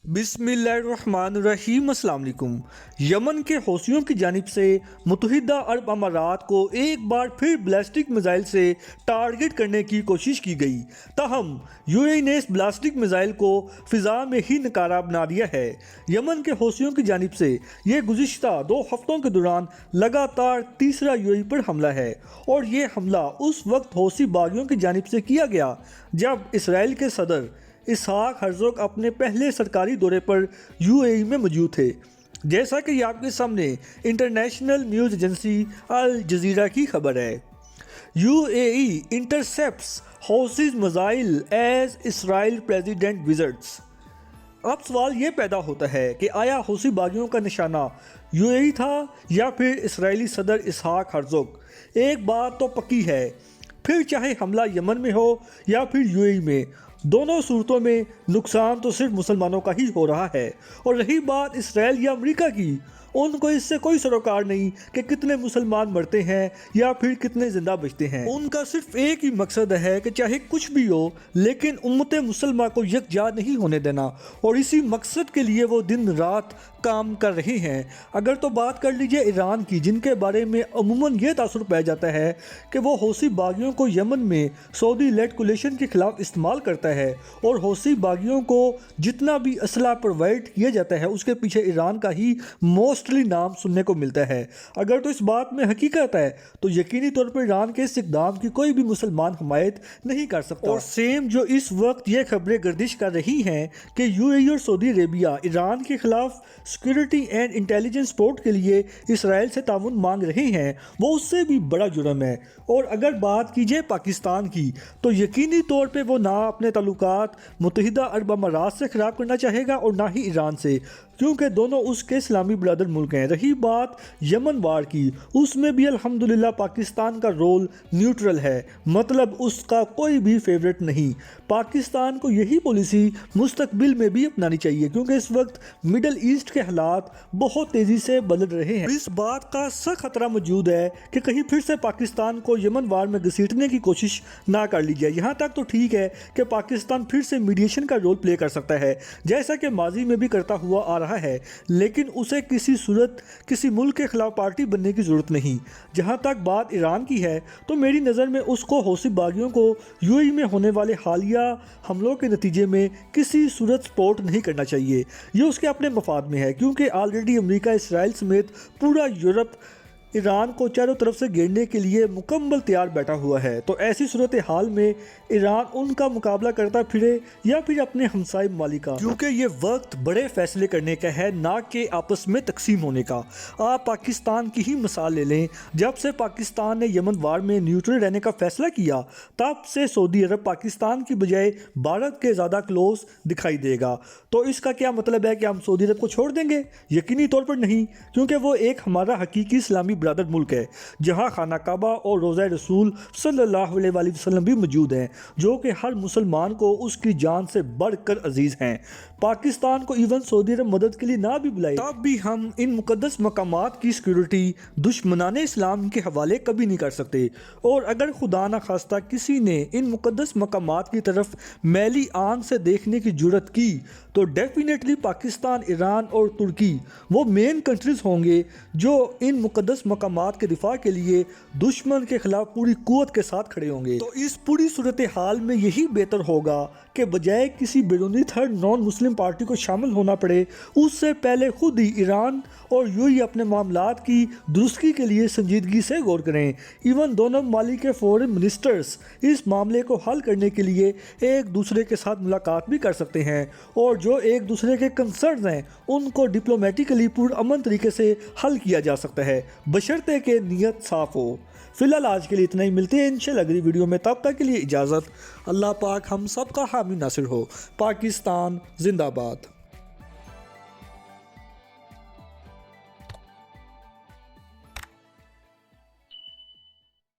بسم اللہ الرحمن الرحیم۔ السلام علیکم۔ یمن کے حوثیوں کی جانب سے متحدہ عرب امارات کو ایک بار پھر بیلسٹک میزائل سے ٹارگٹ کرنے کی کوشش کی گئی، تاہم یو اے ای نے اس بیلسٹک میزائل کو فضا میں ہی ناکارہ بنا دیا ہے۔ یمن کے حوثیوں کی جانب سے یہ گزشتہ 2 ہفتوں کے دوران لگاتار تیسرا یو اے ای پر حملہ ہے، اور یہ حملہ اس وقت حوثی باغیوں کی جانب سے کیا گیا جب اسرائیل کے صدر اسحاق ہرزوگ اپنے پہلے سرکاری دورے پر یو اے ای میں موجود تھے۔ جیسا کہ یہ آپ کے سامنے انٹرنیشنل نیوز ایجنسی الجزیرہ کی خبر ہے۔ U A E intercepts Houthi missile as Israel president visits. اب سوال یہ پیدا ہوتا ہے کہ آیا حوثی باغیوں کا نشانہ یو اے ای تھا یا پھر اسرائیلی صدر اسحاق ہرزوگ؟ ایک بات تو پکی ہے، پھر چاہے حملہ یمن میں ہو یا پھر یو اے ای میں، دونوں صورتوں میں نقصان تو صرف مسلمانوں کا ہی ہو رہا ہے۔ اور رہی بات اسرائیل یا امریکہ کی، ان کو اس سے کوئی سروکار نہیں کہ کتنے مسلمان مرتے ہیں یا پھر کتنے زندہ بچتے ہیں۔ ان کا صرف ایک ہی مقصد ہے کہ چاہے کچھ بھی ہو لیکن امت مسلمہ کو یکجا نہیں ہونے دینا، اور اسی مقصد کے لیے وہ دن رات کام کر رہے ہیں۔ اگر تو بات کر لیجئے ایران کی، جن کے بارے میں عموماً یہ تاثر پایا جاتا ہے کہ وہ حوثی باغیوں کو یمن میں سعودی لیڈ کولیشن کے خلاف استعمال کرتا ہے، اور حوثی باغیوں کو جتنا بھی اسلحہ پرووائڈ کیا جاتا ہے اس کے پیچھے ایران کا ہی موسٹلی نام سننے کو ملتا ہے۔ اگر تو اس بات میں حقیقت ہے تو یقینی طور پر ایران کے اس اقدام کی کوئی بھی مسلمان حمایت نہیں کر سکتا۔ اور سیم جو اس وقت یہ خبریں گردش کر رہی ہیں کہ یو اے ای اور سعودی عربیہ ایران کے خلاف سیکورٹی اینڈ انٹیلیجنس سپورٹ کے لیے اسرائیل سے تعاون مانگ رہے ہیں، وہ اس سے بھی بڑا جرم ہے۔ اور اگر بات کیجئے پاکستان کی، تو یقینی طور پہ وہ نہ اپنے تعلقات متحدہ عرب امارات سے خراب کرنا چاہے گا اور نہ ہی ایران سے، کیونکہ دونوں اس کے اسلامی برادر ملک ہیں۔ رہی بات یمن وار کی، اس میں بھی الحمدللہ پاکستان کا رول نیوٹرل ہے، مطلب اس کا کوئی بھی فیورٹ نہیں۔ پاکستان کو یہی پالیسی مستقبل میں بھی اپنانی چاہیے، کیونکہ اس وقت مڈل ایسٹ کے حالات بہت تیزی سے بدل رہے ہیں۔ اس بات کا سخت خطرہ موجود ہے کہ کہیں پھر سے پاکستان کو یمن وار میں گھسیٹنے کی کوشش نہ کر لی جائے۔ یہاں تک تو ٹھیک ہے کہ پاکستان پھر سے میڈیشن کا رول پلے کر سکتا ہے، جیسا کہ ماضی میں بھی کرتا ہوا آ رہا ہے، لیکن اسے کسی صورت کسی ملک کے خلاف پارٹی بننے کی ضرورت نہیں۔ جہاں تک بات ایران کی ہے تو میری نظر میں اس کو حوثی باغیوں کو یو اے ای میں ہونے والے حالیہ حملوں کے نتیجے میں کسی صورت سپورٹ نہیں کرنا چاہیے۔ یہ اس کے اپنے مفاد میں ہے، کیونکہ آلریڈی امریکہ، اسرائیل سمیت پورا یورپ ایران کو چاروں طرف سے گھیرنے کے لیے مکمل تیار بیٹھا ہوا ہے۔ تو ایسی صورتحال میں ایران ان کا مقابلہ کرتا پھرے یا پھر اپنے ہمسائے ممالک کا، کیونکہ یہ وقت بڑے فیصلے کرنے کا ہے، نہ کہ آپس میں تقسیم ہونے کا۔ آپ پاکستان کی ہی مثال لے لیں، جب سے پاکستان نے یمن وار میں نیوٹرل رہنے کا فیصلہ کیا، تب سے سعودی عرب پاکستان کی بجائے بھارت کے زیادہ کلوز دکھائی دے گا۔ تو اس کا کیا مطلب ہے کہ ہم سعودی عرب کو چھوڑ دیں گے؟ یقینی طور پر نہیں، کیونکہ وہ ایک ہمارا حقیقی اسلامی برادر ملک ہے، جہاں خانہ کعبہ اور روضہ رسول صلی اللہ علیہ وآلہ وسلم بھی موجود ہیں، جو کہ ہر مسلمان کو اس کی جان سے بڑھ کر عزیز ہیں۔ پاکستان کو ایون سعودی عرب مدد کے لیے نہ بھی بلائے، تب بھی ہم ان مقدس مقامات کی سیکورٹی دشمنان اسلام کے حوالے کبھی نہیں کر سکتے۔ اور اگر خدا نخواستہ کسی نے ان مقدس مقامات کی طرف میلی آنکھ سے دیکھنے کی جرت کی تو ڈیفینیٹلی پاکستان، ایران اور ترکی وہ مین کنٹریز ہوں گے جو ان مقدس مقامات کے دفاع کے لیے دشمن کے خلاف پوری قوت کے ساتھ کھڑے ہوں گے۔ تو اس پوری صورتحال میں یہی بہتر ہوگا کہ بجائے کسی بیرونی تھرڈ نان مسلم پارٹی کو شامل ہونا پڑے، اس سے پہلے خود ہی ایران اور یو اے ای اپنے معاملات کی درستگی کے لیے سنجیدگی سے غور کریں۔ ایون دونوں ممالک کے فورن منسٹرز اس معاملے کو حل کرنے کے لیے ایک دوسرے کے ساتھ ملاقات بھی کر سکتے ہیں، اور جو ایک دوسرے کے کنسرنز ہیں ان کو ڈپلومیٹیکلی پرامن طریقے سے حل کیا جا سکتا ہے، بشرطے کہ نیت صاف ہو۔ فی الحال آج کے لیے اتنا ہی، ملتے ہیں انشاءاللہ اگلی ویڈیو میں، تب تک کے لیے اجازت۔ اللہ پاک ہم سب کا حامی ناصر ہو۔ پاکستان زندہ باد۔